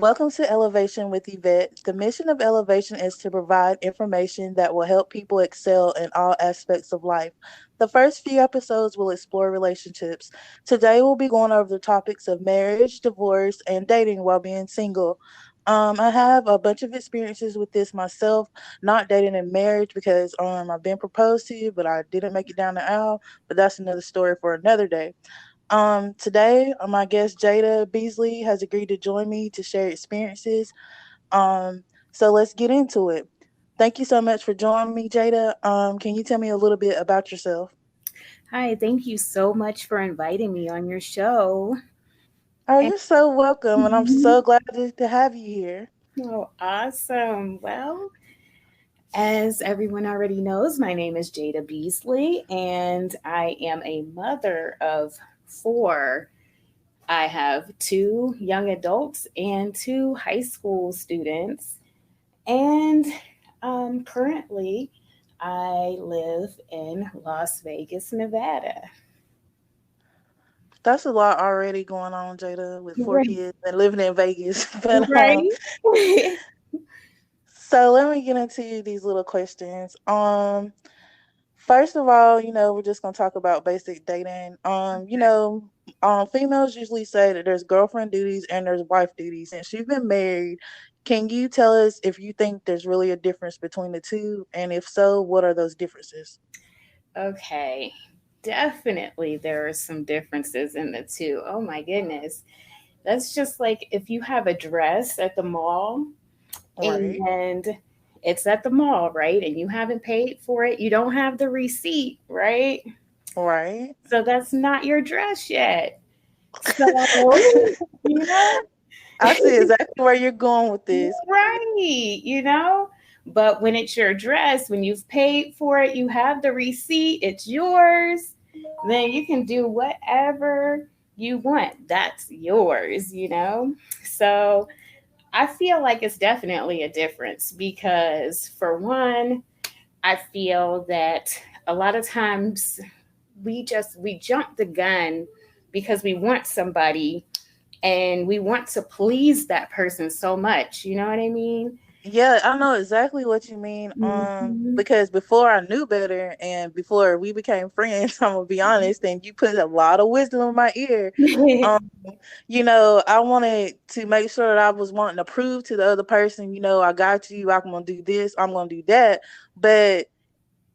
Welcome to Elevation with Yvette. The mission of Elevation is to provide information that will help people excel in all aspects of life. The first few episodes will explore relationships. Today, we'll be going over the topics of marriage, divorce, and dating while being single. I have a bunch of experiences with this myself, not dating in marriage because I've been proposed to, but I didn't make it down the aisle. But that's another story for another day. Today, my guest Jada Beasley has agreed to join me to share experiences. So let's get into it. Thank you so much for joining me, Jada. Can you tell me a little bit about yourself? Hi, thank you so much for inviting me on your show. Oh, And you're so welcome, and I'm so glad to have you here. oh, awesome. Well, as everyone already knows, my name is Jada Beasley, and I am a mother of four. I have two young adults and two high school students. And currently, I live in Las Vegas, Nevada. That's a lot already going on, Jada, with four Right. kids and living in Vegas. But Right. so let me get into these little questions. First of all, we're just gonna talk about basic dating. Females usually say that there's girlfriend duties and there's wife duties. Since you've been married, can you tell us if you think there's really a difference between the two? And if so, what are those differences? Okay, definitely there are some differences in the two. Oh my goodness. That's just like if you have a dress at the mall Right, and it's at the mall, right? And you haven't paid for it, you don't have the receipt, right? right. So that's not your dress yet. So, you know, I see exactly where you're going with this. right, But when it's your dress, when you've paid for it, you have the receipt, it's yours, then you can do whatever you want. That's yours. So I feel like it's definitely a difference because, for one, I feel that a lot of times we jump the gun because we want somebody and we want to please that person so much. You know what I mean? Yeah, I know exactly what you mean. Mhm. Because before I knew better and before we became friends, I'm gonna be honest, and you put a lot of wisdom in my ear. Um, I wanted to make sure that I was wanting to prove to the other person, I got you, I'm gonna do this, I'm gonna do that. But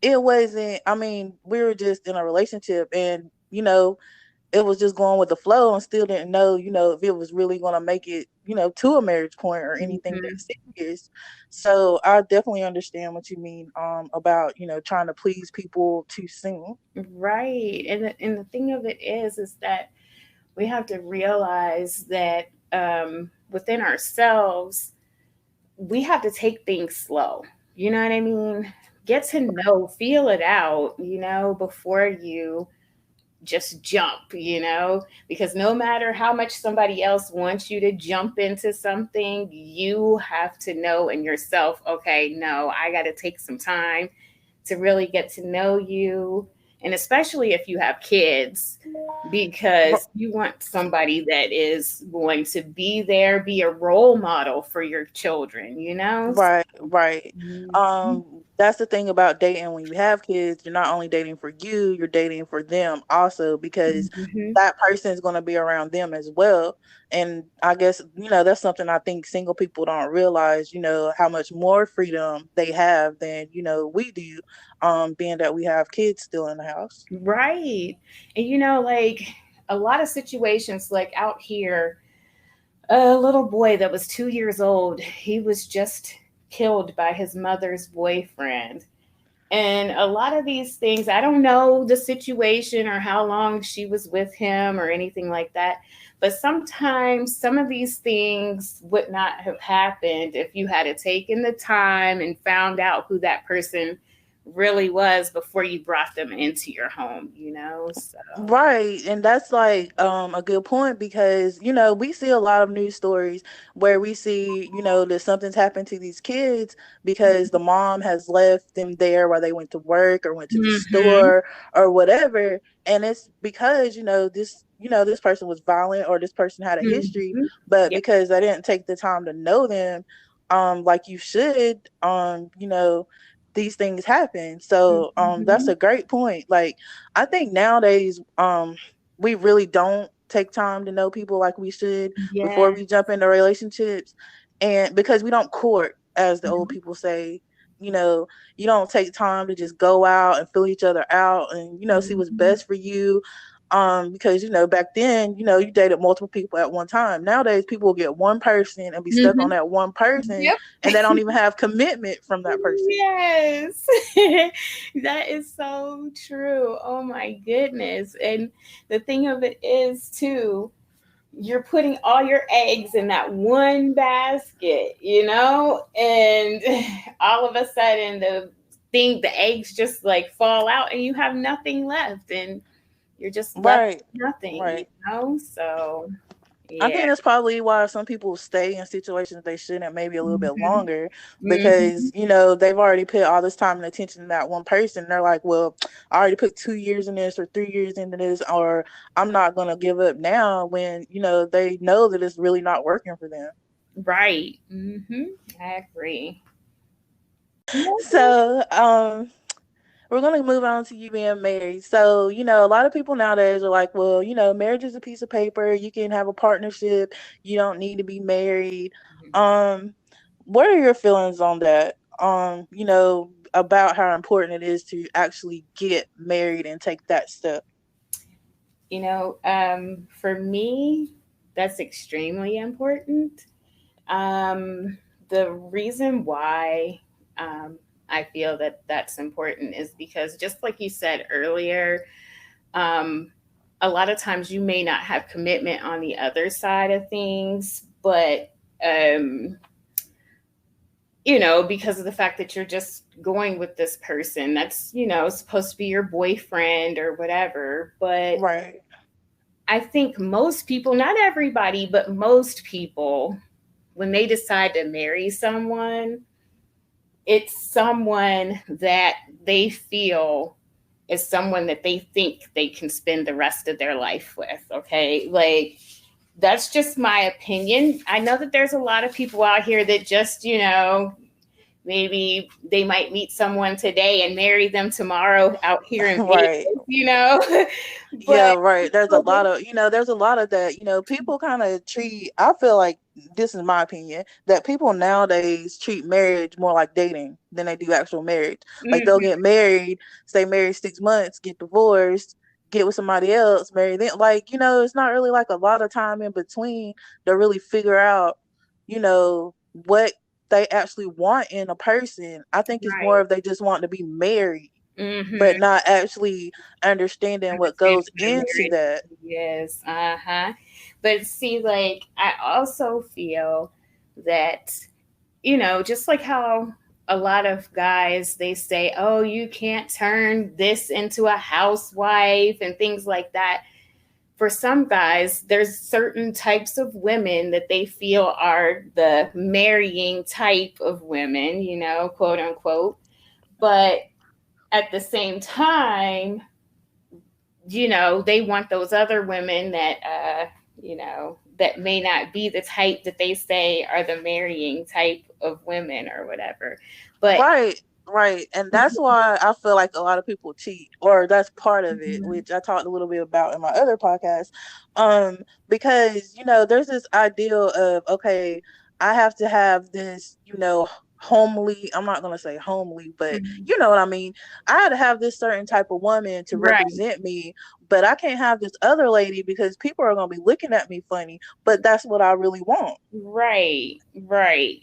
it wasn't, I mean, we were just in a relationship and, it was just going with the flow and still didn't know, if it was really going to make it, to a marriage point or anything Mhm. that serious. So I definitely understand what you mean about, trying to please people too soon. Right. And the thing of it is that we have to realize that within ourselves, we have to take things slow. You know what I mean? Get to know, feel it out, before you just jump, because no matter how much somebody else wants you to jump into something, you have to know in yourself, okay, no, I got to take some time to really get to know you. And especially if you have kids, because you want somebody that is going to be there, be a role model for your children. Right, right. Mhm. That's the thing about dating when you have kids, you're not only dating for you, you're dating for them also because Mhm. that person is going to be around them as well. And I guess, that's something I think single people don't realize, how much more freedom they have than, we do, being that we have kids still in the house. Right. And like a lot of situations, like out here, a little boy that was 2 years old, he was just killed by his mother's boyfriend. And a lot of these things, I don't know the situation or how long she was with him or anything like that. But sometimes some of these things would not have happened if you had taken the time and found out who that person really was before you brought them into your home, you know? So, Right. And that's like a good point because, we see a lot of news stories where we see, that something's happened to these kids because the mom has left them there while they went to work or went to the mm-hmm, store or whatever. And it's because, this person was violent or this person had a history, mm-hmm. but Yep. because I didn't take the time to know them, like you should, these things happen. So that's Mm-hmm. a great point. Like I think nowadays, we really don't take time to know people like we should before Yeah. we jump into relationships. And because we don't court, as the old Mhm. people say, you know, you don't take time to just go out and fill each other out and, see what's Mhm. best for you. Because, back then, you dated multiple people at one time. Nowadays, people will get one person and be stuck on Mhm. that one person Yep. and they don't even have commitment from that person. Yes. That is so true. Oh my goodness. And the thing of it is too, you're putting all your eggs in that one basket, you know? And all of a sudden the eggs just like fall out and you have nothing left and you're just left Right. with nothing, you Right. know? So, I yeah. think that's probably why some people stay in situations they shouldn't maybe a little bit Mhm. longer because, Mhm. they've already put all this time and attention to that one person. They're like, well, I already put 2 years in this or 3 years into this, or I'm not going to give up now when, they know that it's really not working for them. Right. I agree. Mhm. So, we're gonna move on to you being married. So, a lot of people nowadays are like, well, marriage is a piece of paper. You can have a partnership. You don't need to be married. Um, what are your feelings on that? About how important it is to actually get married and take that step. For me, that's extremely important. Um, the reason why um, I feel that that's important is because, just like you said earlier, um, a lot of times you may not have commitment on the other side of things, but um, because of the fact that you're just going with this person that's, supposed to be your boyfriend or whatever. But Right. I think most people, not everybody, but most people, when they decide to marry someone, it's someone that they feel is someone that they think they can spend the rest of their life with. Okay. Like, that's just my opinion. I know that there's a lot of people out here that just, maybe they might meet someone today and marry them tomorrow out here in Right. Vegas. But Yeah, right. There's a lot of that. People kind of treat, I feel like, this is my opinion, that people nowadays treat marriage more like dating than they do actual marriage. Like they'll Mhm. get married, stay married 6 months, get divorced, get with somebody else, marry them. Like, it's not really like a lot of time in between to really figure out, what they actually want in a person. I think it's more Right. of they just want to be married, but Mm-hmm. not actually understanding what Understanding goes what a into marriage that. is. Uh-huh. But see, like, I also feel that, just like how a lot of guys they say, oh, you can't turn this into a housewife and things like that. For some guys, there's certain types of women that they feel are the marrying type of women, quote unquote. But at the same time, they want those other women that, that may not be the type that they say are the marrying type of women or whatever. But Right, right. And that's why I feel like a lot of people cheat, or that's part of it, Mhm. which I talked a little bit about in my other podcast. Because, there's this ideal of, okay, I have to have this, homely, I'm not gonna say homely, but Mhm. you know what I mean. I had to have this certain type of woman to Right, represent me, but I can't have this other lady because people are gonna be looking at me funny, but that's what I really want. right, right.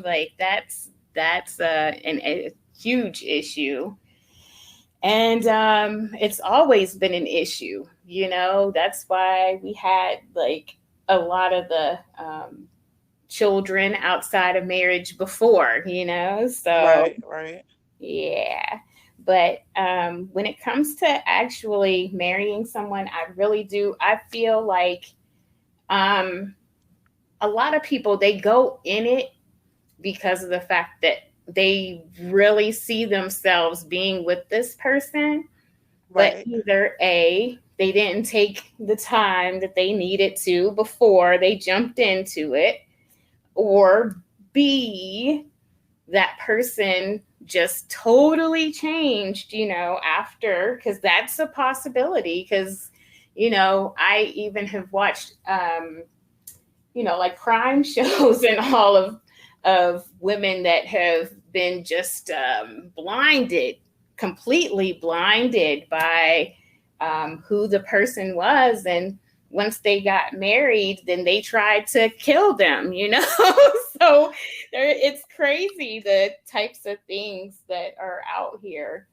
Like that's a huge issue, and it's always been an issue. That's why we had like a lot of the children outside of marriage before. So Right, right. Yeah. But when it comes to actually marrying someone, I really do. I feel like um, a lot of people, they go in it because of the fact that they really see themselves being with this person, but Right. either A, they didn't take the time that they needed to before they jumped into it, or B, that person just totally changed, after, because that's a possibility. Because, I even have watched, like crime shows and all of women that have been just blinded, completely blinded by who the person was, and once they got married, then they tried to kill them. So it's crazy the types of things that are out here.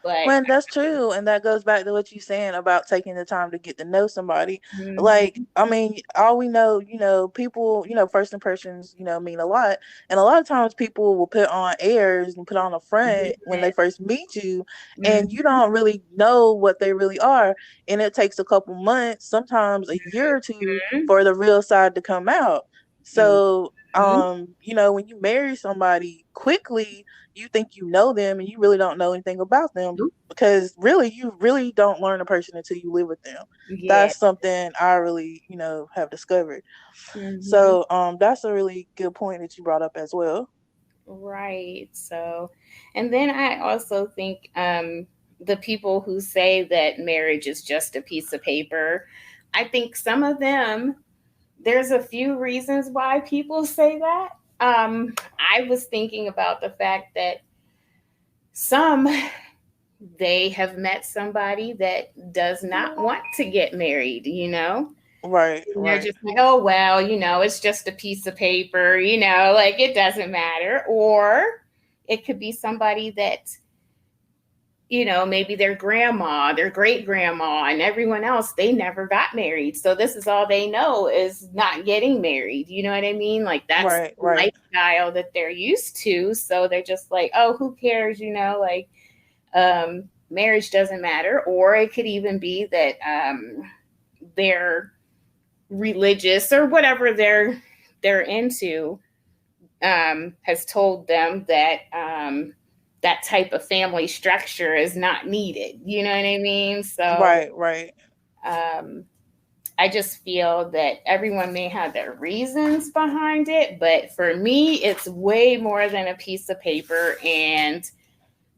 But Well, that's true, and that goes back to what you saying about taking the time to get to know somebody. Like, mhm, I mean, all we know, people, first impressions, mean a lot, and a lot of times people will put on airs and put on a front when they yes, first meet you, and you mhm, don't really know what they really are, and it takes a couple months, sometimes a year or two, for the real side to come out. mhm, So, mhm, when you marry somebody quickly, you think you know them and you really don't know anything about them, because really you really don't learn a person until you live with them. yeah. That's something I really, have discovered. Mhm. So that's a really good point that you brought up as well. Right. So, and then I also think the people who say that marriage is just a piece of paper, I think some of them, there's a few reasons why people say that. I was thinking about the fact that some, they have met somebody that does not want to get married. Right, And they're right, just like, oh, well, it's just a piece of paper, like it doesn't matter. Or it could be somebody that, maybe their grandma, their great grandma, and everyone else, they never got married. So this is all they know is not getting married. You know what I mean? Like that's right, the right, lifestyle that they're used to. So they're just like, oh, who cares? Like marriage doesn't matter. Or it could even be that they're religious or whatever they're into, has told them that that type of family structure is not needed. You know what I mean? So right, right, um, I just feel that everyone may have their reasons behind it, but for me, it's way more than a piece of paper. And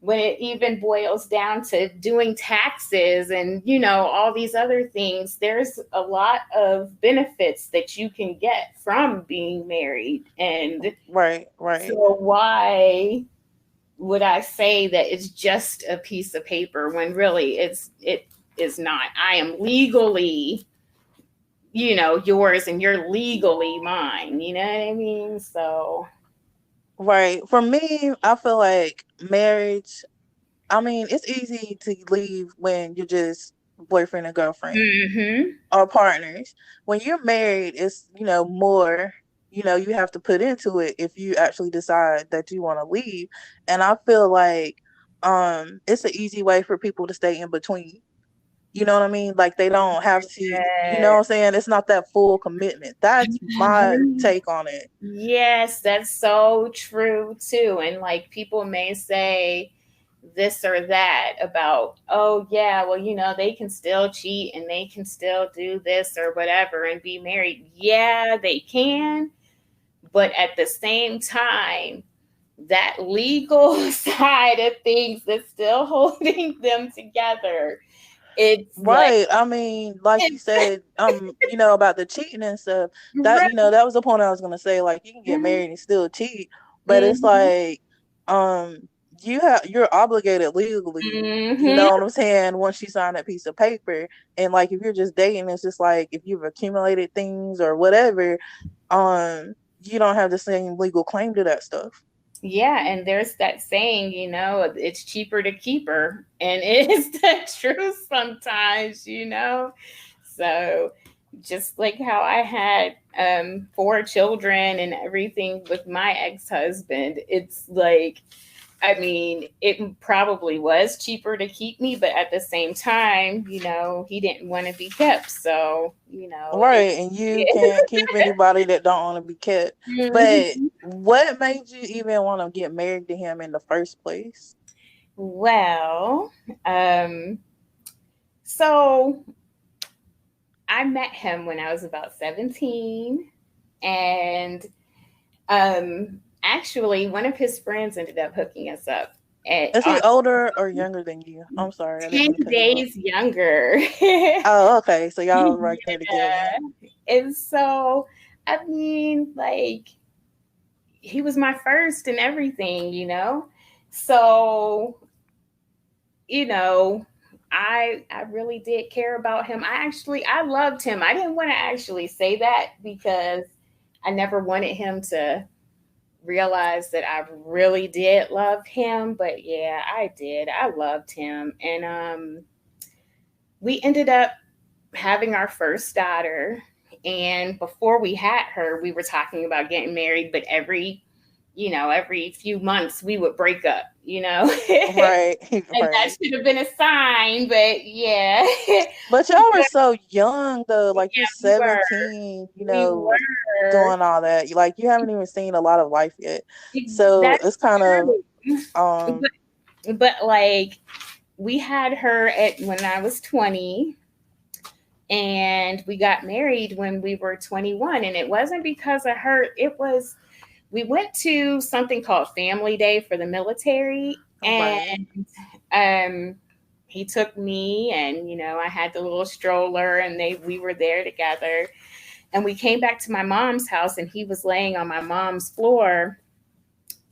when it even boils down to doing taxes and all these other things, there's a lot of benefits that you can get from being married. And right, right, so why would I say that it's just a piece of paper when really it is not? I am legally, yours, and you're legally mine. You know what I mean? So right. For me, I feel like marriage, I mean, it's easy to leave when you're just boyfriend and girlfriend mhm. or partners. When you're married, it's, more, you have to put into it if you actually decide that you want to leave. And I feel like it's an easy way for people to stay in between. You know what I mean? Like they don't have to, what I'm saying? It's not that full commitment. That's my take on it. Yes, that's so true too. And like people may say this or that about, oh, yeah, well, they can still cheat and they can still do this or whatever and be married. Yeah, they can. But at the same time, that legal side of things is still holding them together. It's like, Right. I mean, like you said, about the cheating and stuff, that, right. that was the point I was gonna say. Like you can get married and still cheat, but it's Mm-hmm. like, um, you're obligated legally, you Mm-hmm. know what I'm saying, once you sign that piece of paper. And like if you're just dating, it's just like if you've accumulated things or whatever, you don't have the same legal claim to that stuff. Yeah, and there's that saying, it's cheaper to keep her. And it is the truth sometimes. So just like how I had 4 children and everything with my ex-husband, it's like I mean, it probably was cheaper to keep me, but at the same time, he didn't want to be kept. So, it Right, and you can't keep anybody that don't want to be kept. But Mhm. what made you even want to get married to him in the first place? Well, um, so I met him when I was about 17, and actually, one of his friends ended up hooking us up Is he on older or younger than you? I'm sorry, I didn't 10 mean to cut you off. days younger. Oh, okay. So y'all were right there together. Yeah. And so, I mean, like, he was my first and everything. So, you know, I really did care about him. I loved him. I didn't want to actually say that because I never wanted him to realize that I really did love him, but yeah, I did. I loved him. And we ended up having our first daughter. And before we had her, we were talking about getting married, but every few months we would break up. Right, And that right. should have been a sign, but yeah. But y'all were so young though. Like you're Yeah, we were. 17, We were. doing all that. Like you haven't even seen a lot of life yet. So That's it's kind of true. um But like we had her at when I was 20, and we got married when we were 21, and it wasn't because of her. It was we went to something called Family Day for the military, and right, um he took me, and I had the little stroller, and they we were there together, and we came back to my mom's house, and he was laying on my mom's floor,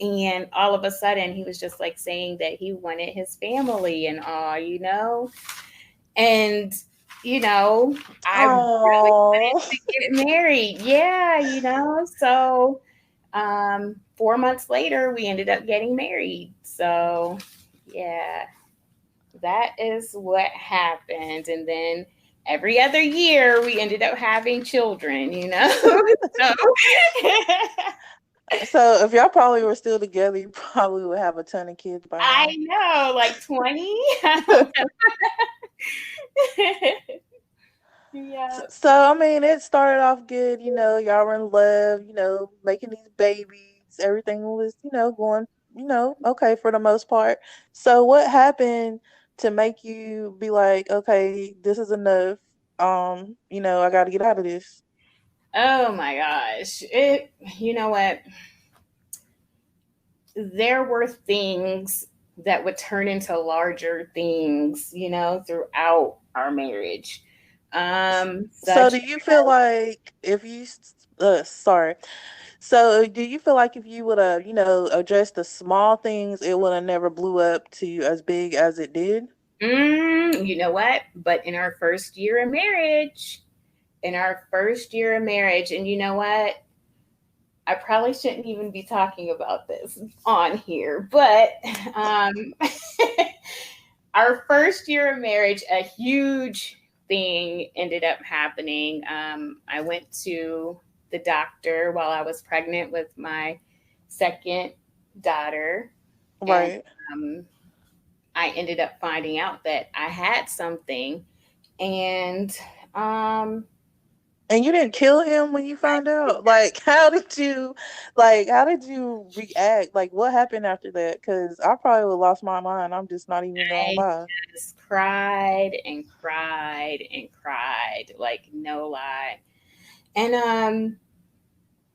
and all of a sudden he was just like saying that he wanted his family and all. And I really oh, wanted to get married. Yeah, so 4 months later we ended up getting married. So yeah, that is what happened. And then every other year we ended up having children. So so if y'all probably were still together, you probably would have a ton of kids by I now. know, like 20. I don't know. So, Yeah. so I mean, it started off good. Y'all were in love. Making these babies. Everything was, going, okay for the most part. So, what happened to make you be like, okay, this is enough? I got to get out of this. Oh my gosh. You know what? There were things that would turn into larger things, throughout our marriage. So, Such do you feel like if you, sorry. So, do you feel like if you would have, addressed the small things, it would have never blew up to as big as it did? you know what? But in our first year of marriage, and you know what? I probably shouldn't even be talking about this on here, but um, our first year of marriage, a huge thing ended up happening. I went to the doctor while I was pregnant with my second daughter, and Right. um, I ended up finding out that I had something, and um, And you didn't kill him when you found out? Like, how did you react? Like, what happened after that? Because I probably would have lost my mind. I'm just not even gonna I lie. just cried and cried and cried, like no lie. And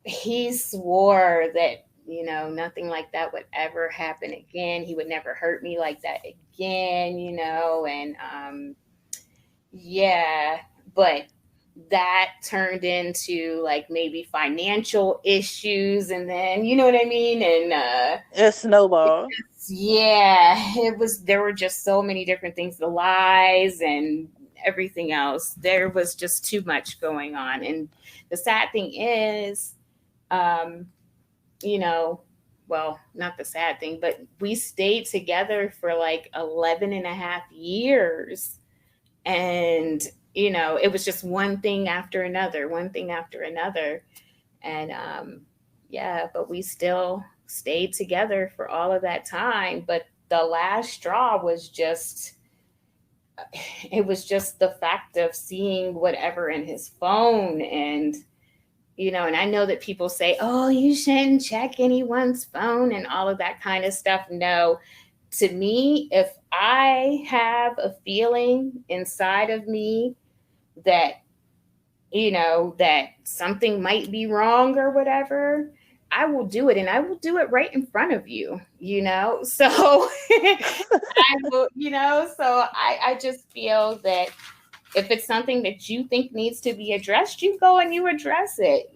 he swore that nothing like that would ever happen again. He would never hurt me like that again. And yeah, but that turned into like maybe financial issues, and then you know what I mean. And It's snowball. yeah, there were just so many different things, the lies and everything else. There was just too much going on. And the sad thing is, um, you know, well, not the sad thing, but we stayed together for like 11 and a half years. And, it was just one thing after another, one thing after another. And yeah, but we still stayed together for all of that time. But the last straw was just, it was just the fact of seeing whatever in his phone. And and I know that people say, oh, you shouldn't check anyone's phone and all of that kind of stuff. No, to me, if I have a feeling inside of me that, that something might be wrong or whatever, I will do it, and I will do it right in front of you. So I will, so I just feel that if it's something that you think needs to be addressed, you go and you address it.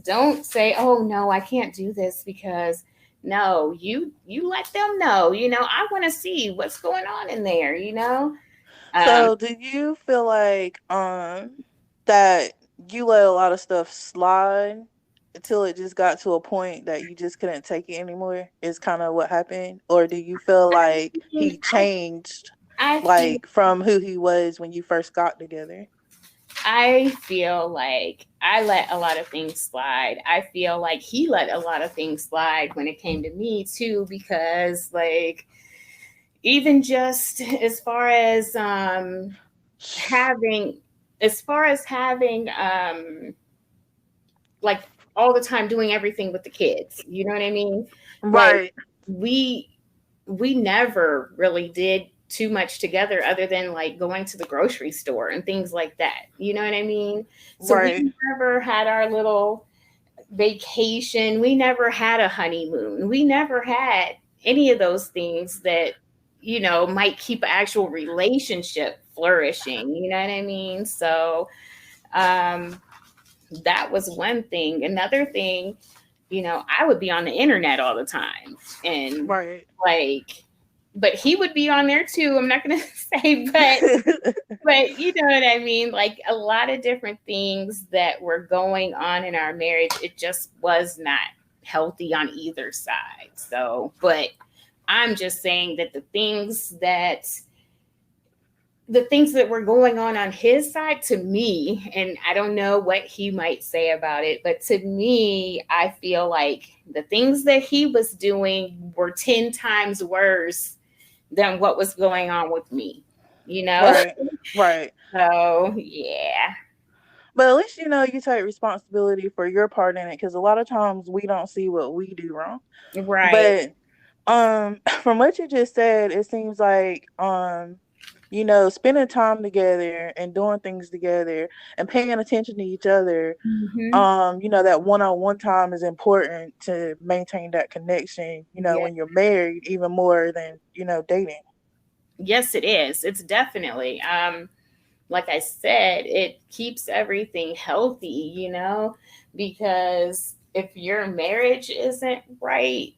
Don't say, oh no, I can't do this, because no, you let them know. I want to see what's going on in there. um So, do you feel like that you let a lot of stuff slide until it just got to a point that you just couldn't take it anymore? Is kind of what happened, or do you feel like mean, he changed, I feel like from who he was when you first got together? I feel like I let a lot of things slide. I feel like he let a lot of things slide when it came to me too, because like, even just having as far as having like all the time doing everything with the kids, you know what I mean? Like, Right, we we never really did too much together, other than like going to the grocery store and things like that, you know what I mean? So we right, never had our little vacation. We never had a honeymoon. We never had any of those things that, might keep an actual relationship flourishing. You know what I mean? So um, that was one thing. Another thing, I would be on the internet all the time. And right. like, but he would be on there too. I'm not going to say, but you know what I mean? Like, a lot of different things that were going on in our marriage, it just was not healthy on either side. So, but I'm just saying that the things that were going on his side, to me, and I don't know what he might say about it, but to me, I feel like the things that he was doing were 10 times worse than what was going on with me, you know? Right, right. So, yeah. But at least you know you take responsibility for your part in it, because a lot of times we don't see what we do wrong. Right. But from what you just said, it seems like spending time together and doing things together and paying attention to each other, Hmm. that one-on-one time is important to maintain that connection, Yeah. when you're married, even more than, dating. Yes, it is. It's definitely. Like I said, it keeps everything healthy, because if your marriage isn't right,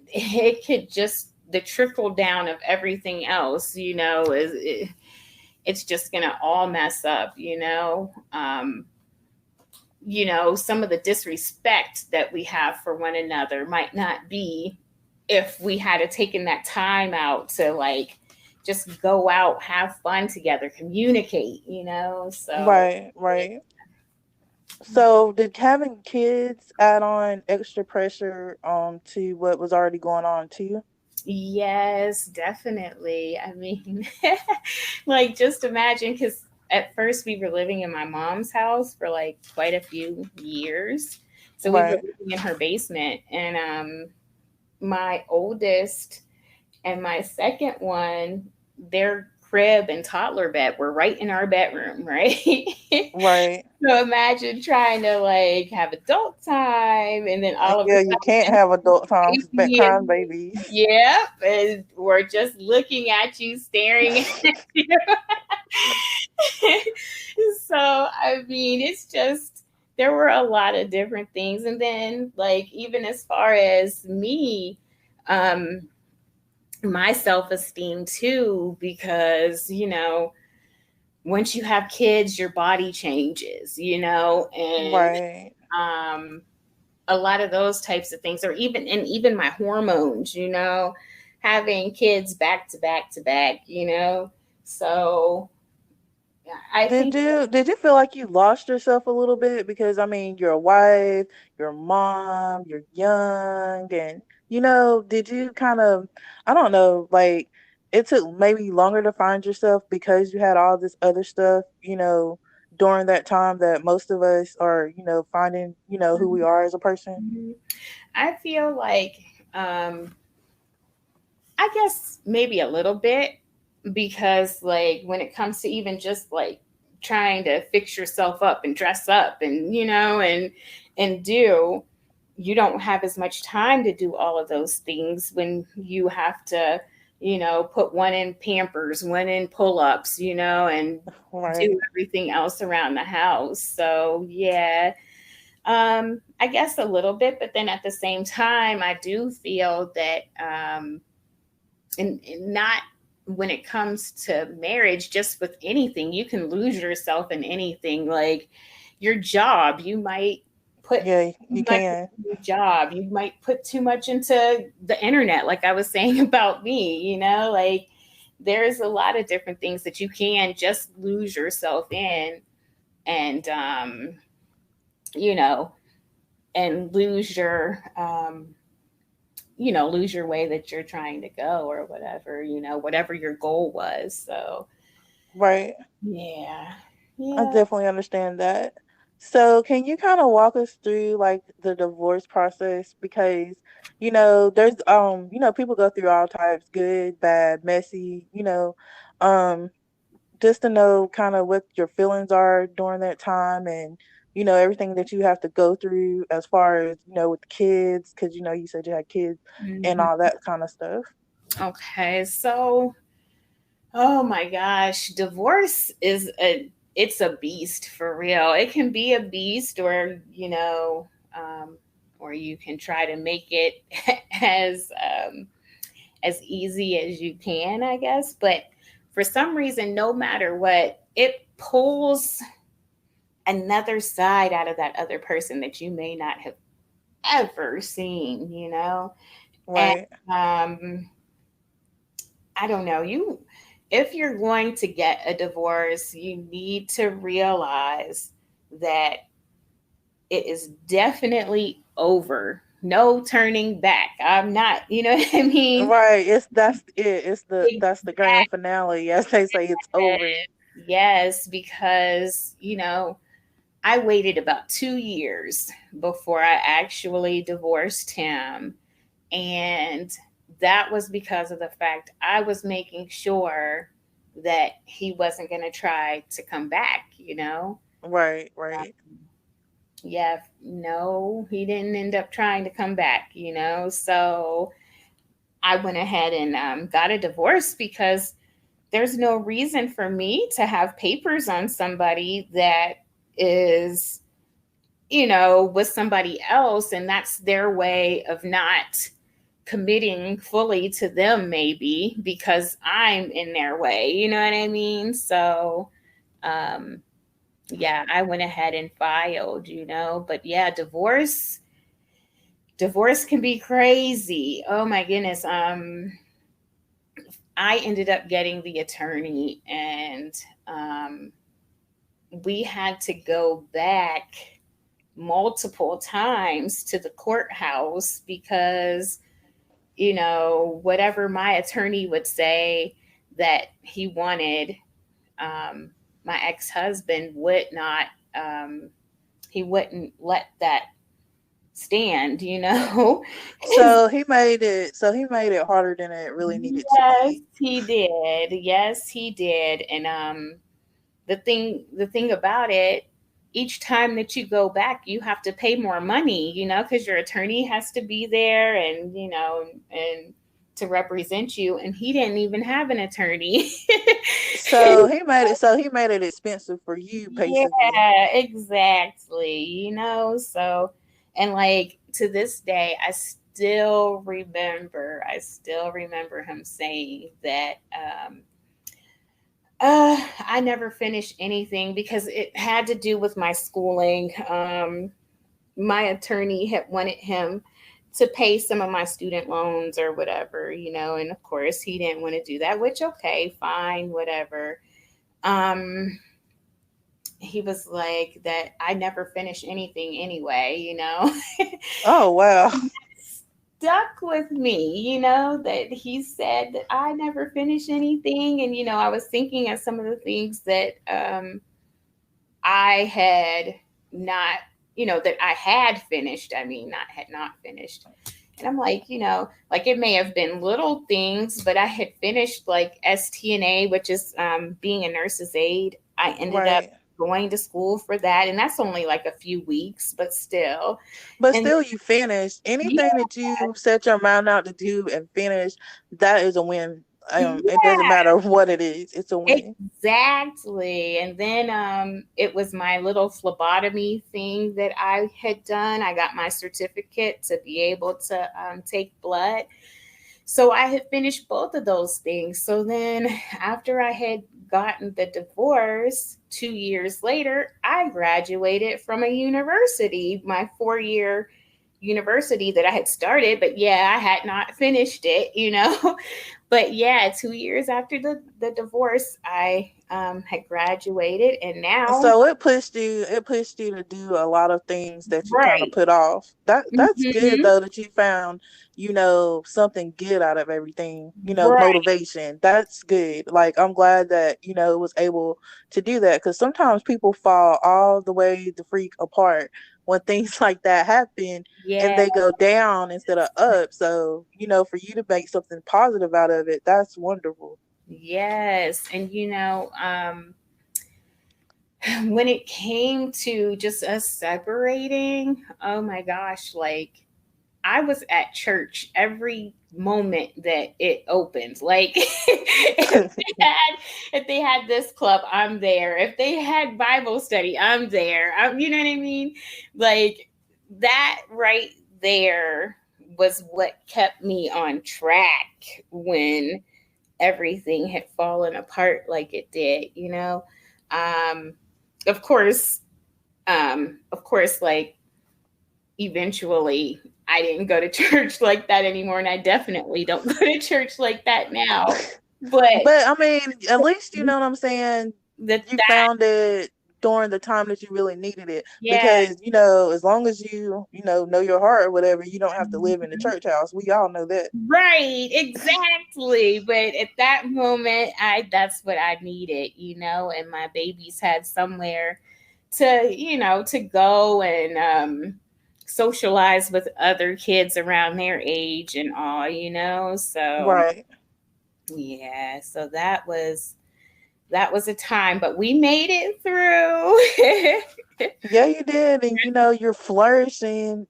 it could just the trickle down of everything else, it's just gonna all mess up. Some of the disrespect that we have for one another might not be if we had taken that time out to like just go out, have fun together, communicate. So Right, right. So did having kids add on extra pressure to what was already going on too? yes, definitely. I mean, like, just imagine, because at first we were living in my mom's house for like quite a few years. So we were Right, living in her basement, and my oldest and my second one, their crib and toddler bed were right in our bedroom, right? right. So imagine trying to like have adult time, and then all of a Yeah, you can't sudden, have adult time because baby is, crying babies. yep, and we're just looking at you, staring at you. So, I mean, it's just, there were a lot of different things. And then, like, even as far as me, um, my self esteem too, because, once you have kids, your body changes, and Right. um, a lot of those types of things, or even my hormones, having kids back to back to back. So I Did think. you feel like you lost yourself a little bit? Because I mean, you're a wife, you're a mom, you're young, and did you kind of, I don't know, like it took maybe longer to find yourself because you had all this other stuff, during that time that most of us are, finding, who we are as a person? Mhm. I feel like, um, I guess maybe a little bit, because like when it comes to even just like trying to fix yourself up and dress up and and do, you don't have as much time to do all of those things when you have to, put one in Pampers, one in pull-ups, and Right. do everything else around the house. So yeah, I guess a little bit, but then at the same time I do feel that, and not when it comes to marriage, just with anything, you can lose yourself in anything. Like your job, you might put Yeah, too you much can. into your job, you might put too much into the internet, like I was saying about me, like there's a lot of different things that you can just lose yourself in, and you know and lose your way that you're trying to go, or whatever, whatever your goal was. So, Right. yeah. I Yeah. definitely understand that. So, can you kind of walk us through like the divorce process? Because, there's people go through all types, good, bad, messy, um, just to know kind of what your feelings are during that time and, everything that you have to go through as far as, with the kids, because, you said you had kids and Mhm. all that kind of stuff. Okay. So, oh my gosh, divorce is it's a beast for real. It can be a beast, or you can try to make it as as easy as you can, I guess. But for some reason, no matter what, it pulls another side out of that other person that you may not have ever seen. And Right. um, I don't know, if you're going to get a divorce, you need to realize that it is definitely over. No turning back. I'm not, you know what I mean? Right. That's it. That's the Exactly. grand finale. As they say, it's over. Yes, because, I waited about 2 years before I actually divorced him. And that was because of the fact I was making sure that he wasn't going to try to come back. Right, Um, right, yeah, no, he didn't end up trying to come back. So I went ahead and got a divorce, because there's no reason for me to have papers on somebody that is, with somebody else, and that's their way of not committing fully to them, maybe because I'm in their way. You know what I mean? So, um, yeah, I went ahead and filed. But yeah, divorce can be crazy. Oh my goodness. I ended up getting the attorney, and um, we had to go back multiple times to the courthouse, because whatever my attorney would say that he wanted, um, my ex-husband would not, he wouldn't let that stand. So he made it harder than it really needed to Yes, be. he did. Yes, he did. And the thing about it, each time that you go back, you have to pay more money, because your attorney has to be there, and to represent you, and he didn't even have an attorney. So he made it expensive for you basically. Yeah, exactly. So, and like to this day, I still remember him saying that, I never finished anything because it had to do with my schooling. My attorney had wanted him to pay some of my student loans or whatever, and of course he didn't want to do that, which, okay, fine, whatever. Um, he was like that I never finish anything anyway, you know. Oh wow. Stuck with me, you know, that he said that I never finish anything. And, you know, I was thinking of some of the things that I had not, you know, that I had finished. I mean, not had not finished. And I'm like, you know, like it may have been little things, but I had finished like STNA, which is being a nurse's aide. I ended up Right. going to school for that. And that's only like a few weeks, but still. But And still, you finished yeah, anything that you set your mind out to do and finish. That is a win. It doesn't yeah. matter what it is; it's a win. Exactly. And then it was my little phlebotomy thing that I had done. I got my certificate to be able to take blood. So I had finished both of those things. So then after I had gotten the divorce 2 years later, I graduated from a university, my 4 year university that I had started, but yeah, I had not finished it, you know. But yeah, 2 years after the divorce, I had graduated, and now, So it pushed you to do a lot of things that you kind of right, put off. That's good hmm though that you found, something good out of everything, right, motivation. That's good. Like I'm glad that, it was able to do that cuz sometimes people fall all the way the freak apart when things like that happen and yeah, they go down instead of up. So, for you to make something positive out of it, that's wonderful. yes, and when it came to just us separating, oh my gosh, like I was at church every moment that it opened. Like if they had this club, I'm there. If they had Bible study, I'm there. You know what I mean? Like that right there was what kept me on track when everything had fallen apart like it did, you know? Um of course, like eventually I didn't go to church like that anymore, and I definitely don't go to church like that now. But But I mean, at least you know what I'm saying. You that found it during the time that you really needed it, yeah, because as long as you know your heart or whatever, you don't have to live in the church house. We all know that. right, exactly. But at that moment, I that's what I needed, you know, and my babies had somewhere to, to go and socialize with other kids around their age and all, you know. So Right. yeah, so that was a time, but we made it through. Yeah, you did, and you're flourishing.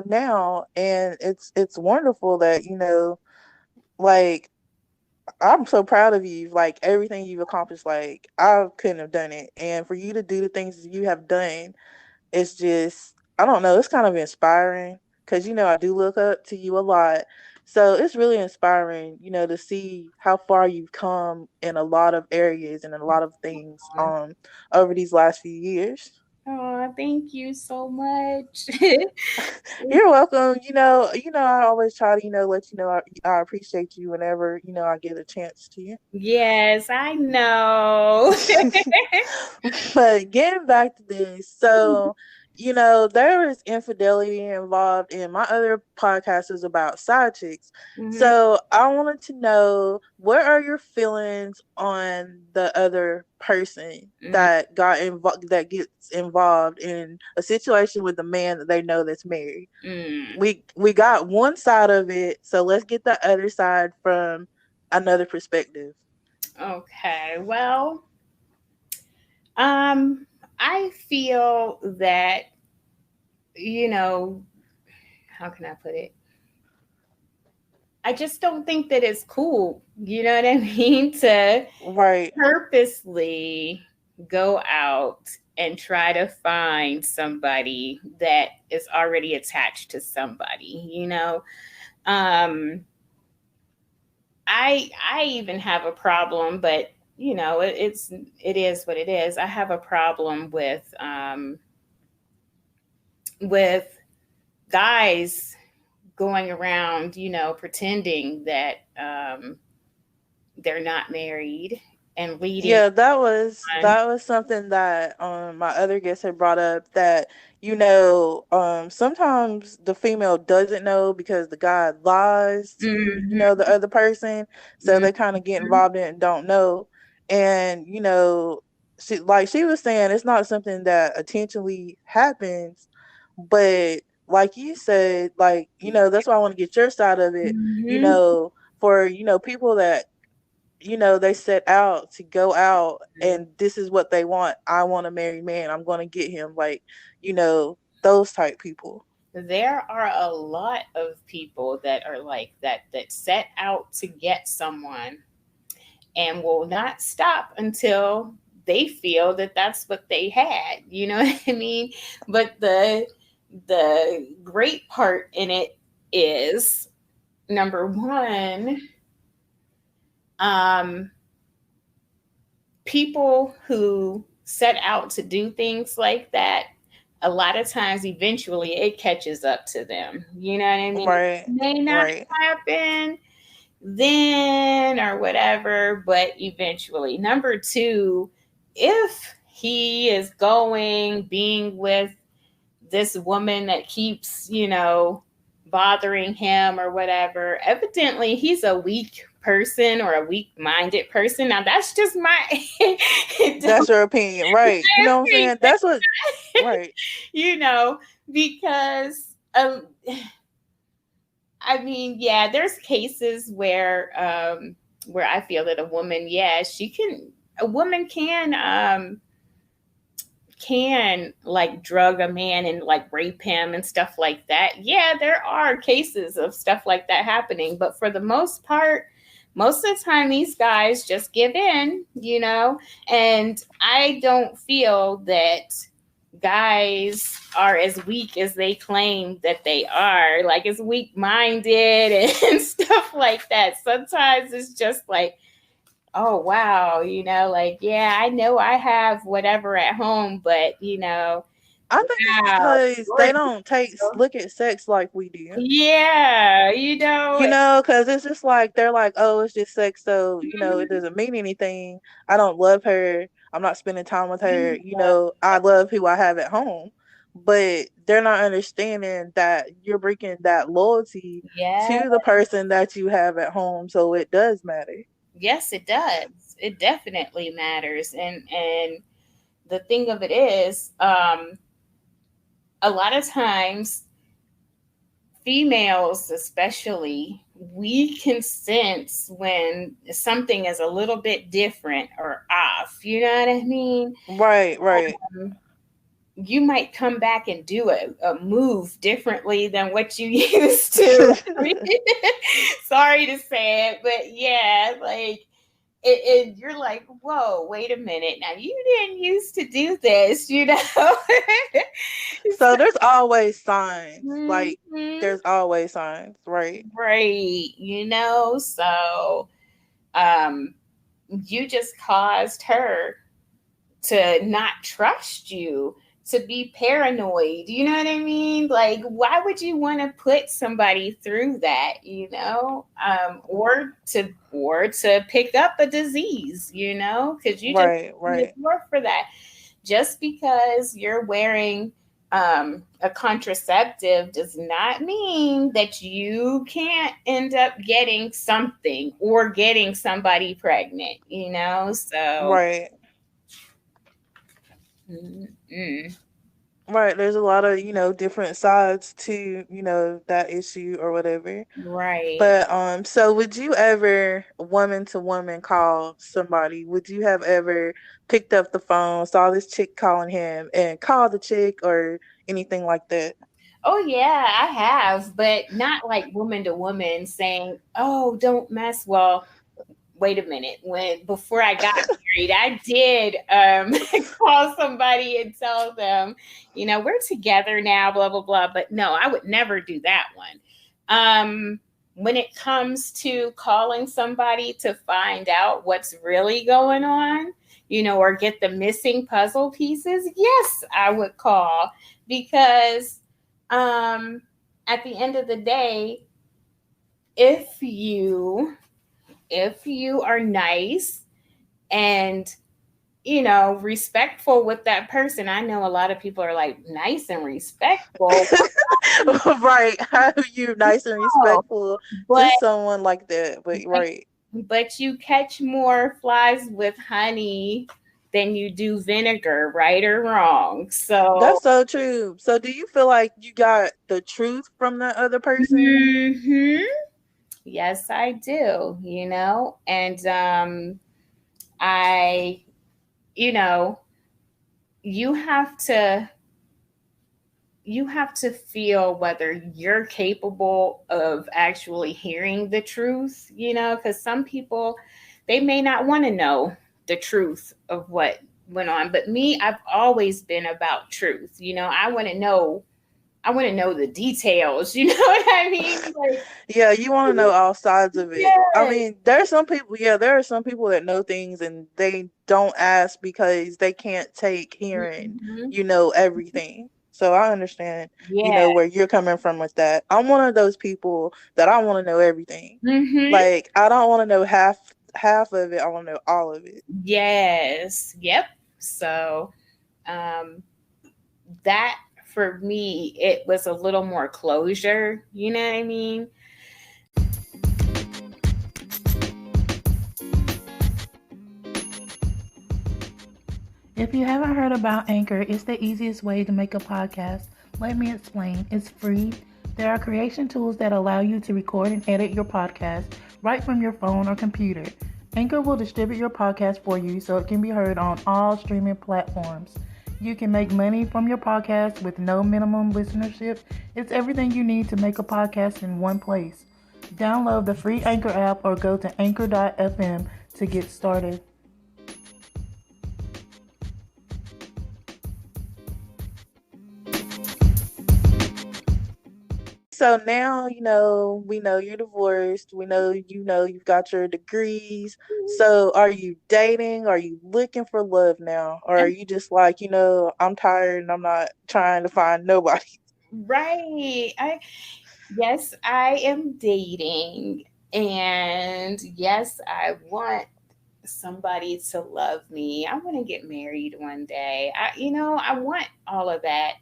Now, and it's wonderful that like I'm so proud of you. Like everything you've accomplished, like I couldn't have done it, and for you to do the things you have done, it's just, I don't know, it's kind of inspiring because I do look up to you a lot. So it's really inspiring, to see how far you've come in a lot of areas and a lot of things over these last few years. Oh, thank you so much. You're welcome. I always try to, let you know I appreciate you whenever, I get a chance to. Yes, I know. But getting back to this, so there is infidelity involved in my other podcast is about side chicks. Mhm, So I wanted to know, what are your feelings on the other person mhm, that gets involved in a situation with a man that they know that's married. mm. We got one side of it, so let's get the other side from another perspective. Okay, well, um, I feel that, you know, how can I put it? I just don't think that it's cool, you know what I mean, to Right. purposely go out and try to find somebody that is already attached to somebody, you know. Um I even have a problem, but it is what it is. I have a problem with guys going around, pretending that they're not married. and leading Yeah, on. that was something that my other guest had brought up, that sometimes the female doesn't know because the guy lies to the Hmm. other person, so they kind of get involved in it and don't know. And she was saying, it's not something that intentionally happens, but like you said, like, that's why I want to get your side of it. you Hmm. know for people that they set out to go out, and this is what they want. I want a married man. I'm going to get him, like, those type people. There are a lot of people that are like that, that set out to get someone and will not stop until they feel that that's what they had. You know what I mean? But the great part in it is, number one, um, people who set out to do things like that, a lot of times eventually it catches up to them. You know what I mean? It Right, may not right. happen then or whatever, but eventually. Number two, if he is being with this woman that keeps, bothering him or whatever, evidently he's a weak person or a weak minded person. Now, that's just my, That's your opinion, right? You know what I'm opinion, saying? That's what. Right. you know, because I mean, yeah, there's cases where I feel that a woman, yeah, a woman can like drug a man and like rape him and stuff like that. Yeah, there are cases of stuff like that happening, but for the most part, most of the time these guys just give in. And I don't feel that guys are as weak as they claim that they are, like as weak minded and stuff like that. Sometimes it's just like, oh wow, like, yeah, I know I have whatever at home, but I think it's wow, because you're they don't look at sex like we do. yeah, Because it's just like they're like, oh, it's just sex, so it doesn't mean anything. I don't love her. I'm not spending time with her. I love who I have at home, but they're not understanding that you're bringing that loyalty yeah, to the person that you have at home, so it does matter. yes, it does. It definitely matters. And the thing of it is, a lot of times females especially, we can sense when something is a little bit different or off, you know what I mean? Right, right. You might come back and do a move differently than what you used to. Sorry to say it, but yeah, like you're like, whoa, wait a minute. Now you didn't used to do this. So there's always signs. Like, Mhm. there's always signs, right? Right. So um, you just caused her to not trust you, to be paranoid. You know what I mean? Like, why would you want to put somebody through that? Or to pick up a disease, because you just Right, opened the right. door for that. Just because you're wearing a contraceptive does not mean that you can't end up getting something or getting somebody pregnant. So Right. mm-mm. Right. There's a lot of, different sides to, that issue or whatever. Right. But so would you ever woman to woman call somebody? Would you have ever picked up the phone, saw this chick calling him and called the chick or anything like that? Oh yeah, I have, but not like woman to woman saying, "Oh, don't mess." Well, wait a minute. When before I got married, I did call somebody and tell them, we're together now, blah blah blah. But no, I would never do that one. When it comes to calling somebody to find out what's really going on, or get the missing puzzle pieces, yes, I would call because um, at the end of the day, if you if you are nice and respectful with that person. I know a lot of people are like nice and respectful. Right. How are you nice and Wow. respectful But to someone like that? But right. you catch more flies with honey than you do vinegar, right or wrong. So, That's so true. So do you feel like you got the truth from that other person? hmm yes, I do, and I, you know, you have to feel whether you're capable of actually hearing the truth, because some people, they may not want to know the truth of what went on. But me, I've always been about truth. I want to know the details. You know what I mean? Like, Yeah, you want to know all sides of it. I yes. mean, there are some people, yeah, there are some people that know things and they don't ask because they can't take hearing, Mhm. everything. So I understand, Yeah. where you're coming from with that. I'm one of those people that I want to know everything. Hmm. Like, I don't want to know half of it. I want to know all of it. Yes. Yep. So, um, that for me, it was a little more closure. You know what I mean? If you haven't heard about Anchor, it's the easiest way to make a podcast. Let me explain. It's free. There are creation tools that allow you to record and edit your podcast right from your phone or computer. Anchor will distribute your podcast for you so it can be heard on all streaming platforms. You can make money from your podcast with no minimum listenership. It's everything you need to make a podcast in one place. Download the free Anchor app or go to anchor.fm to get started. So now, we know you're divorced. We know, you've got your degrees. So are you dating? Are you looking for love now? Or are you just like, I'm tired and I'm not trying to find nobody? Right. Yes, I am dating, and yes, I want somebody to love me. I want to get married one day. I want all of that.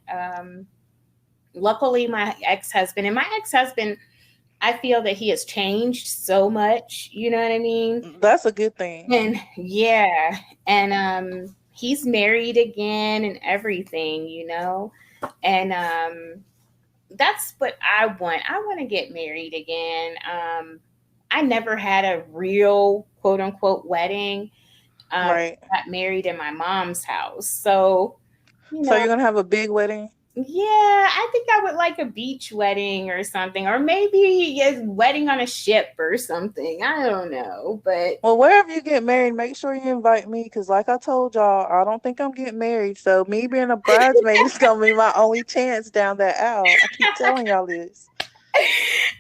Luckily, my ex-husband, I feel that he has changed so much. You know what I mean? That's a good thing. And yeah, and he's married again and everything. And that's what I want. I want to get married again. I never had a real quote unquote wedding. Right. Got married in my mom's house. So, you So know, you're gonna have a big wedding? yeah, I think I would like a beach wedding or something, or maybe a wedding on a ship or something. I don't know, but Well, wherever you get married, make sure you invite me because, like I told y'all, I don't think I'm getting married. So, me being a bridesmaid is going to be my only chance down that aisle. I keep telling y'all this.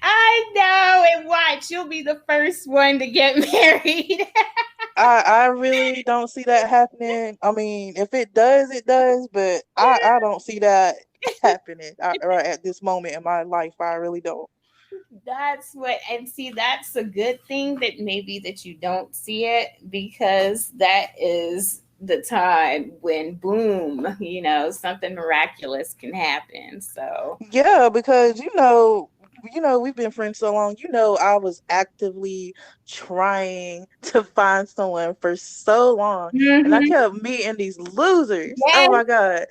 I know. And watch, you'll be the first one to get married. I really don't see that happening. I mean, if it does, it does, but I don't see that happening right at this moment in my life. I really don't. And see, that's a good thing that maybe that you don't see it, because that is the time when boom, something miraculous can happen. So, Yeah, because we've been friends so long. I was actively trying to find someone for so long, and I hmm, kept meeting these losers. Oh yes, my god,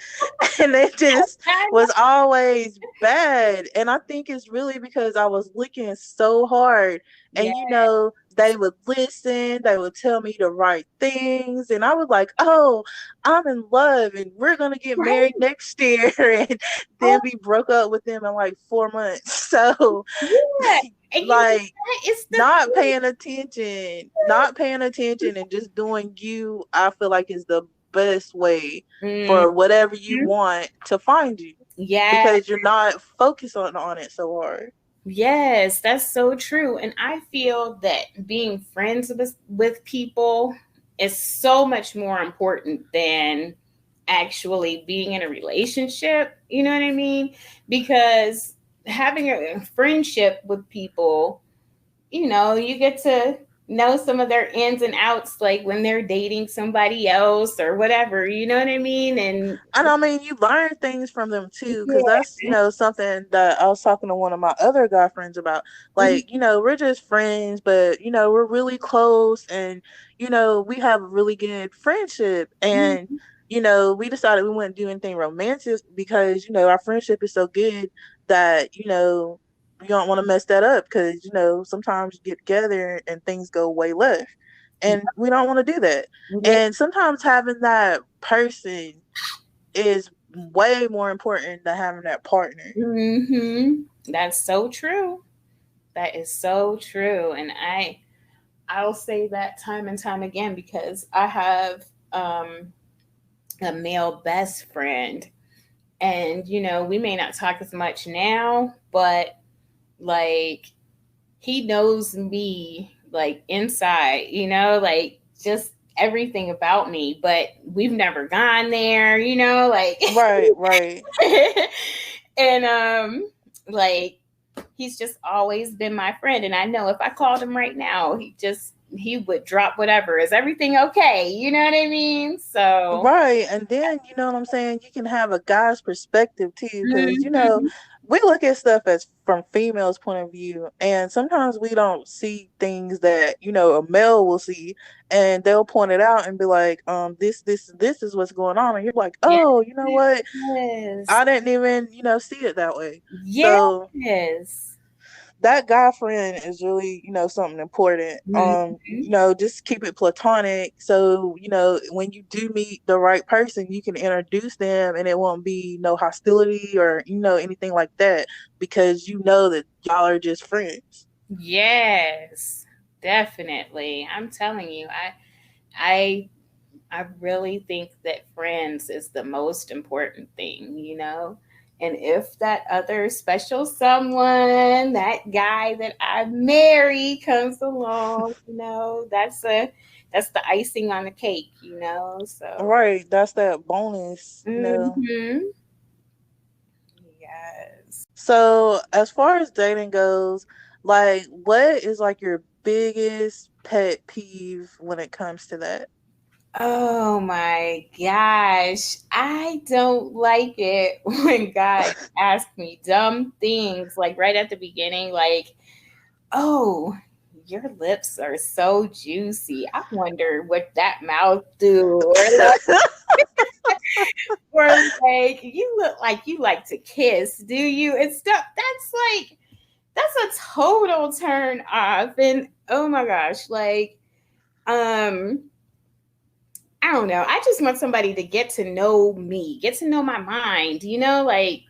and it just I was always bad. And I think it's really because I was looking so hard, know. and Yeah. they would listen, they would tell me the right things, and I was like, oh, I'm in love, and we're gonna get married Right. next year, and Oh, then we broke up with them in like 4 months. So, yeah. And you know like, what? It's the thing. not paying attention and just doing you, I feel like is the best way Mhm. for whatever you want to find you Yeah. because you're not focused on it so hard. Yes, that's so true. And I feel that being friends with people is so much more important than actually being in a relationship. You know what I mean? Because having a friendship with people, you get to know some of their ins and outs, like when they're dating somebody else or whatever, you know what I mean? And And I mean, you learn things from them too, because yeah. that's, something that I was talking to one of my other guy friends about. Mhm. Like, we're just friends, but, we're really close and, we have a really good friendship. And, Mhm. we decided we wouldn't do anything romantic because, our friendship is so good that, you don't want to mess that up because, sometimes you get together and things go way left. And we don't want to do that. Yeah. And sometimes having that person is way more important than having that partner. That's so true. That is so true. And I'll say that time and time again because I have a male best friend, and we may not talk as much now, but like he knows me like inside, like just everything about me, but we've never gone there, like Right, right. and like he's just always been my friend, and I know if I called him right now, he would drop whatever. Is everything okay? You know what I mean? So Right. And then, you know what I'm saying? You can have a guy's perspective too, because, mhm. we look at stuff as from females' point of view, and sometimes we don't see things that, a male will see, and they'll point it out and be like, this is what's going on. And you're like, oh, you know what? Yes. I didn't even, see it that way. So Yes. that guy friend is really, something important. Mhm. Just keep it platonic. So, when you do meet the right person, you can introduce them and it won't be no hostility or, anything like that because you know that y'all are just friends. Yes, definitely. I'm telling you, I I really think that friends is the most important thing, And if that other special someone, that guy that I marry comes along, that's the icing on the cake. So, Right. That's that bonus. mhm. Yes. So as far as dating goes, like what is like your biggest pet peeve when it comes to that? Oh my gosh. I don't like it when guys ask me dumb things like right at the beginning, like, oh, your lips are so juicy. I wonder what that mouth do. Or like you look like you like to kiss, do you? And stuff that's a total turn off. And oh my gosh, like um I don't know. I just want somebody to get to know me, get to know my mind, like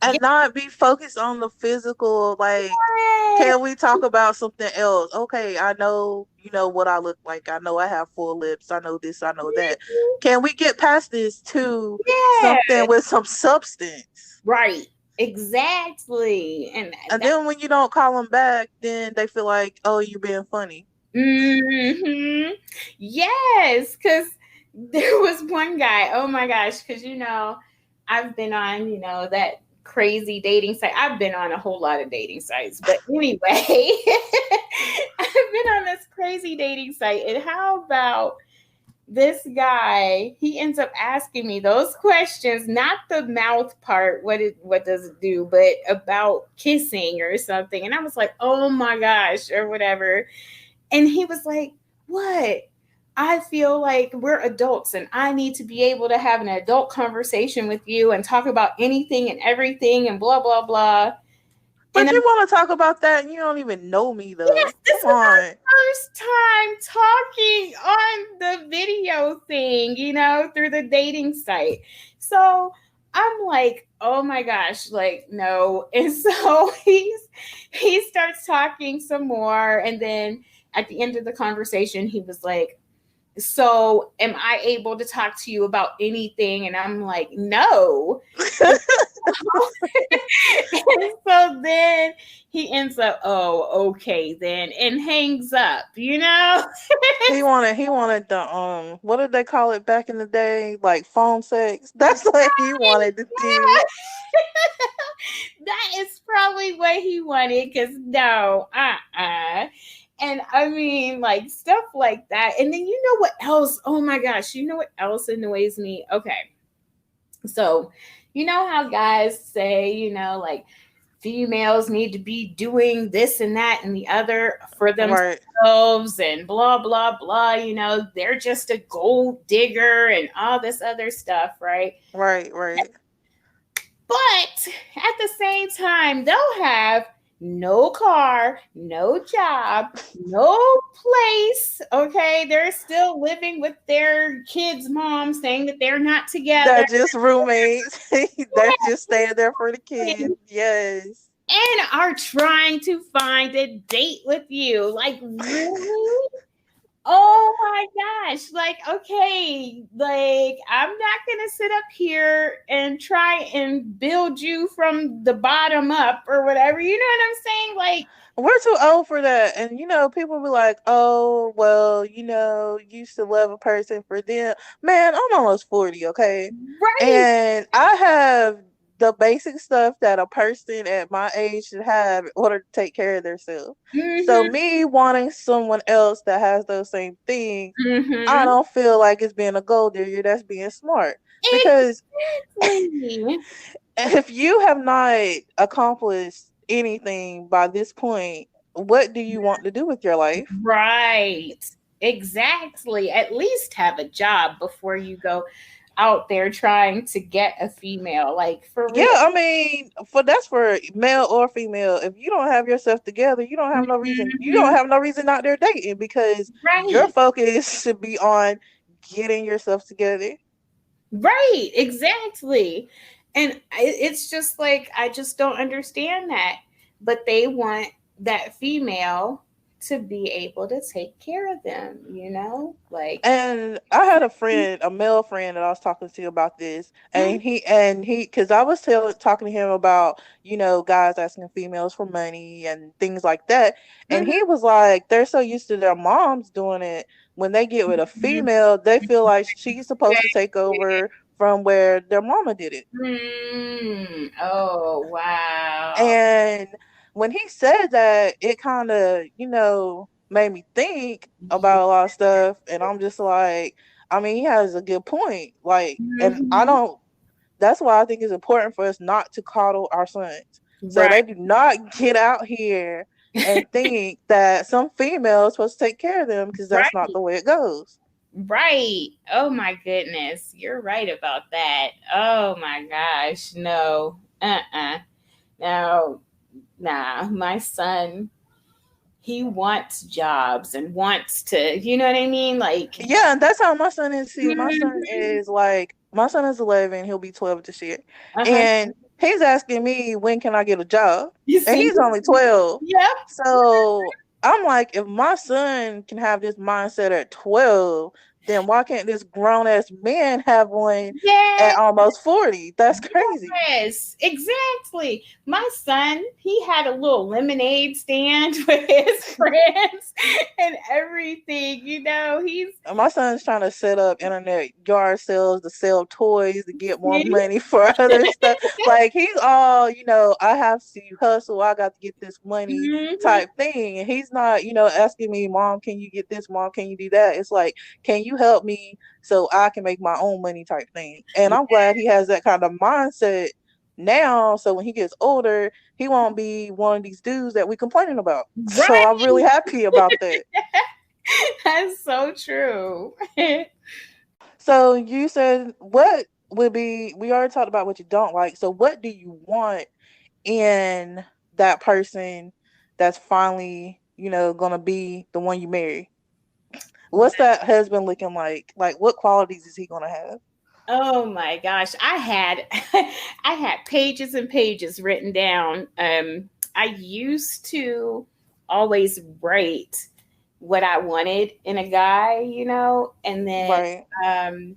And get not be focused on the physical. Like, it. can we talk about something else? Okay, I know, what I look like. I know I have full lips. I know this, I know that. Can we get past this to Yeah, something with some substance? right. Exactly. And And that then when you don't call them back, then they feel like, oh, you're being funny. yes, because there was one guy, oh my gosh, because I've been on, that crazy dating site. I've been on a whole lot of dating sites. But anyway, I've been on this crazy dating site. And how about this guy, he ends up asking me those questions, not the mouth part, what does it do, but about kissing or something. And I was like, oh my gosh, or whatever. And he was like, what? I feel like we're adults and I need to be able to have an adult conversation with you and talk about anything and everything and blah blah blah. And But you want to talk about that and you don't even know me, yes, though. this Come was on. our first time talking on the video thing, through the dating site. So I'm like, oh my gosh, like no. And so he starts talking some more, and then at the end of the conversation, he was like, so am I able to talk to you about anything? And I'm like, no. And so then he ends up, oh, okay, then, and hangs up. He wanted the what did they call it back in the day? Like phone sex. That's what he wanted to do. That is probably what he wanted, because no, And I mean, like stuff like that. And then you know what else? Oh my gosh, you know what else annoys me? Okay. So, you know how guys say, like females need to be doing this and that and the other for Right. themselves and blah, blah, blah. They're just a gold digger and all this other stuff, right? Right. Right. But at the same time, they'll have no car, no job, no place. Okay. They're still living with their kids' mom, saying that they're not together. They're just roommates. They're just staying there for the kids. Yes. And are trying to find a date with you. Like, really? Oh my gosh. Like, okay, like I'm not gonna sit up here and try and build you from the bottom up or whatever. You know what I'm saying? Like, We're too old for that. And people be like, "Oh, well, you used to love a person for them." Man, I'm almost 40, okay? right. And I have the basic stuff that a person at my age should have in order to take care of themselves. So Mm-hmm. me wanting someone else that has those same things, I Mm-hmm. don't feel like it's being a gold digger. That's being smart. Because Exactly. if you have not accomplished anything by this point, what do you want to do with your life? Right. Exactly. At least have a job before you go out there trying to get a female. Like, for Yeah, real. I mean, for male or female, if you don't have yourself together, you don't have no reason. You don't Mhm. have no reason out there dating because your Right. focus should be on getting yourself together. Right, exactly. And it's just like, I just don't understand that. But they want that female to be able to take care of them. Like, And I had a friend, a male friend that I was talking to about this, mm, because I was talking to him about, guys asking females for money and things like that, and he mhm, was like, they're so used to their moms doing it. When they get with a mhm, female, they feel like she's supposed to take over from where their mama did it. oh, wow. And when he said that, it kind of, made me think Yeah. about a lot of stuff. And I'm just like, I mean, he has a good point. Like, and I Mhm. don't, that's why I think it's important for us not to coddle our sons. So Right. they do not get out here and think that some female is supposed to take care of them because that's not Right. the way it goes. Right. Oh my goodness. You're right about that. Oh my gosh. No. Uh-uh. No. Nah. My son, he wants jobs and wants to, you know what I mean? Like, Yeah, and that's how my son is. See, mhm. my son is 11. He'll be 12 this year, Uh-huh. and he's asking me when can I get a job, You and see? he's only 12. Yep. So I'm like, if my son can have this mindset at 12, then why can't this grown ass man have one Yeah. at almost 40? That's crazy. Yes, exactly. My son, he had a little lemonade stand with his friends and everything. He's And my son's trying to set up internet yard sales to sell toys to get more see? money for other stuff. Like he's all, I have to hustle, I got to get this money Mhm. type thing. And he's not, asking me, Mom, can you get this? Mom, can you do that? It's like, can you help me so I can make my own money type thing. And I'm glad he has that kind of mindset now. So when he gets older, he won't be one of these dudes that we complaining about. So I'm Right. really happy about that. That's so true. So you said what would be, we already talked about what you don't like. So what do you want in that person that's finally, gonna be the one you marry? What's that husband looking like? Like what qualities is he gonna have? Oh my gosh. I had I had pages and pages written down. I used to always write what I wanted in a guy, and then Right. um,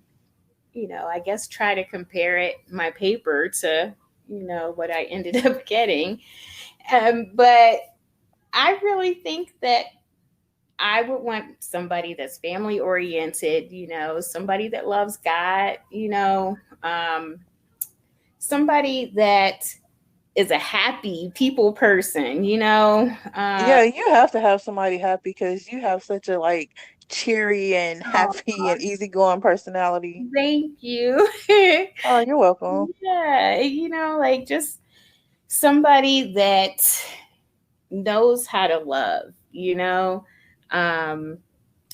I guess try to compare my paper to, what I ended up getting. But I really think that I would want somebody that's family oriented, somebody that loves God, somebody that is a happy people person, you know. Yeah, you have to have somebody happy because you have such a like cheery and Oh, happy and easygoing personality. thank you. Oh, you're welcome. Yeah, you know, like just somebody that knows how to love, you know, um,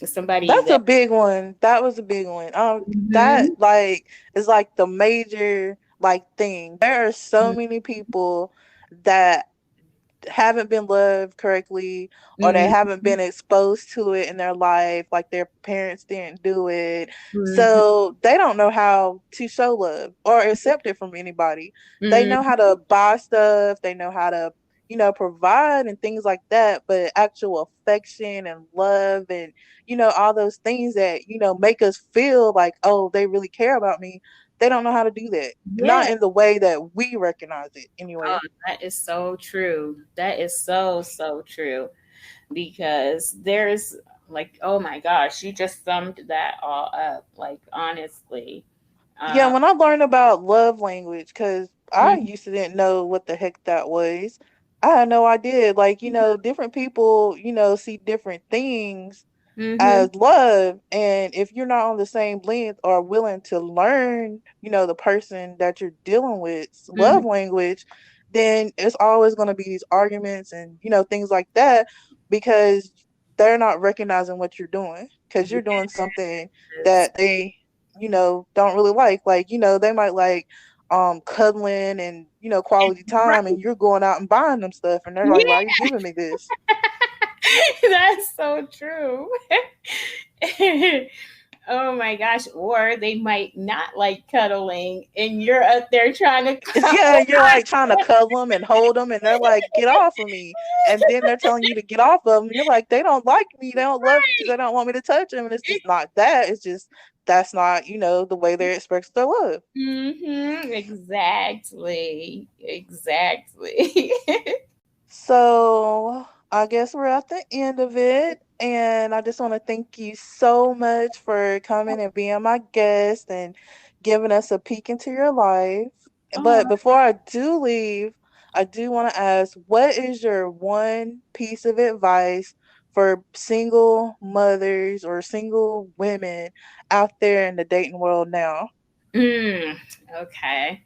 somebody That's that. a big one. That was a big one. That Mhm, like is like the major like thing. There are so many people that haven't been loved correctly or they haven't mhm, been exposed to it in their life, like their parents didn't do it, mhm, so they don't know how to show love or accept it from anybody. They mhm. know how to buy stuff, they know how to, provide and things like that, but actual affection and love and, all those things that, make us feel like, oh, they really care about me, they don't know how to do that, not Yeah. in the way that we recognize it Oh, anyway. that is so true. That is so, so true. Because there's like, oh my gosh, you just summed that all up. Like, honestly. Yeah, Um, when I learned about love language, because I mhm, used to didn't know what the heck that was. I had no idea. Like, different people, see different things mhm, as love. And if you're not on the same length or willing to learn, the person that you're dealing with's mhm. love language, then it's always going to be these arguments and, things like that because they're not recognizing what you're doing because you're doing something Yes. that they, don't really like. Like, they might like cuddling and, quality time and Right. you're going out and buying them stuff and they're like, why are you Yeah, giving me this? that's so true. Oh my gosh. Or they might not like cuddling and you're up there trying to Yeah, cuddle. you're like trying to cuddle them and hold them, and they're like, "Get off of me!" And then they're telling you to get off of them. You're like, "They don't like me. They don't love me because Right. they don't want me to touch them." And it's just not that. It's just that's not the way they express their love. Mm-hmm. Exactly. Exactly. So I guess we're at the end of it. And I just want to thank you so much for coming and being my guest and giving us a peek into your life. Oh, But before I do leave, I do want to ask, what is your one piece of advice for single mothers or single women out there in the dating world now? mm, okay.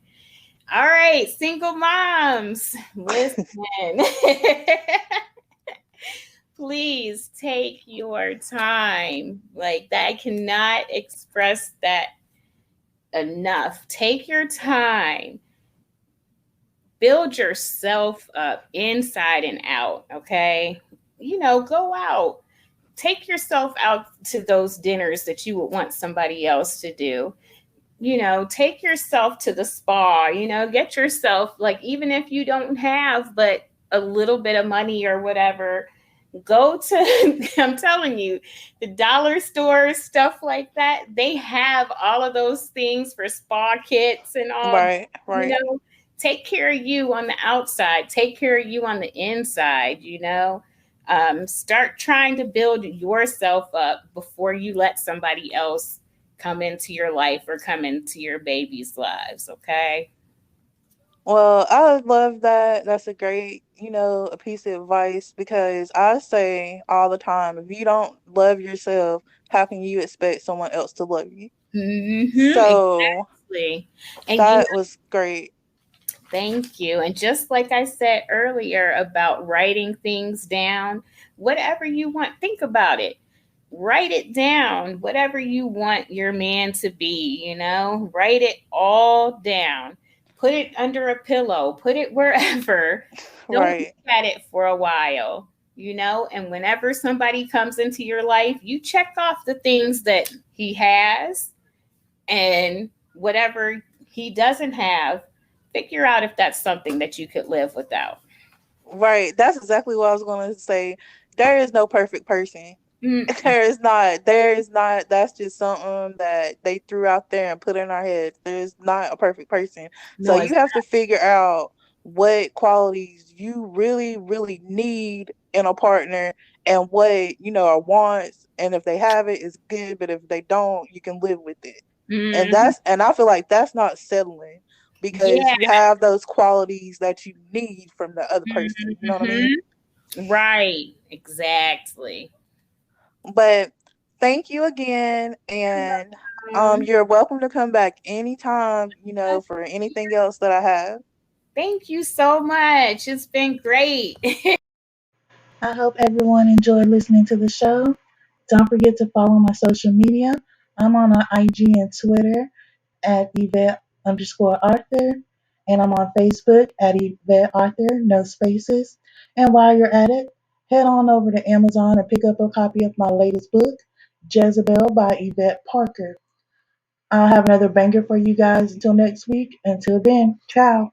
All right, single moms, listen. Please take your time. Like that, I cannot express that enough. Take your time. Build yourself up inside and out, okay? You know, go out. Take yourself out to those dinners that you would want somebody else to do. You know, take yourself to the spa, you know, get yourself, like, even if you don't have but a little bit of money or whatever, go to, I'm telling you, the dollar stores, stuff like that, they have all of those things for spa kits and all, Right, you right. know, take care of you on the outside, take care of you on the inside, you know. Start trying to build yourself up before you let somebody else come into your life or come into your baby's lives, okay? Well, I love that. That's a great, a piece of advice because I say all the time, if you don't love yourself, how can you expect someone else to love you? So Exactly. And you that was great. Thank you. And just like I said earlier about writing things down, whatever you want, think about it. Write it down, whatever you want your man to be, you know, write it all down. Put it under a pillow, put it wherever. Don't look Right. at it for a while, you know, and whenever somebody comes into your life, you check off the things that he has and whatever he doesn't have, figure out if that's something that you could live without. Right. That's exactly what I was going to say. There is no perfect person. Mm, There is not. There is not. That's just something that they threw out there and put in our heads. There's not a perfect person. So no, it's you have to figure out what qualities you really, really need in a partner and what, are wants. And if they have it, it's good. But if they don't, you can live with it. And mm, I feel like that's not settling because Yeah. you have those qualities that you need from the other person. You know what I mean? Hmm. Right. Exactly. But thank you again, and you're welcome to come back anytime, for anything else that I have. Thank you so much. It's been great. I hope everyone enjoyed listening to the show. Don't forget to follow my social media. I'm on IG and Twitter at Yvette underscore Arthur, and I'm on Facebook at Yvette Arthur, no spaces. And while you're at it, head on over to Amazon and pick up a copy of my latest book, Jezebel by Yvette Parker. I'll have another banger for you guys until next week. Until then, ciao.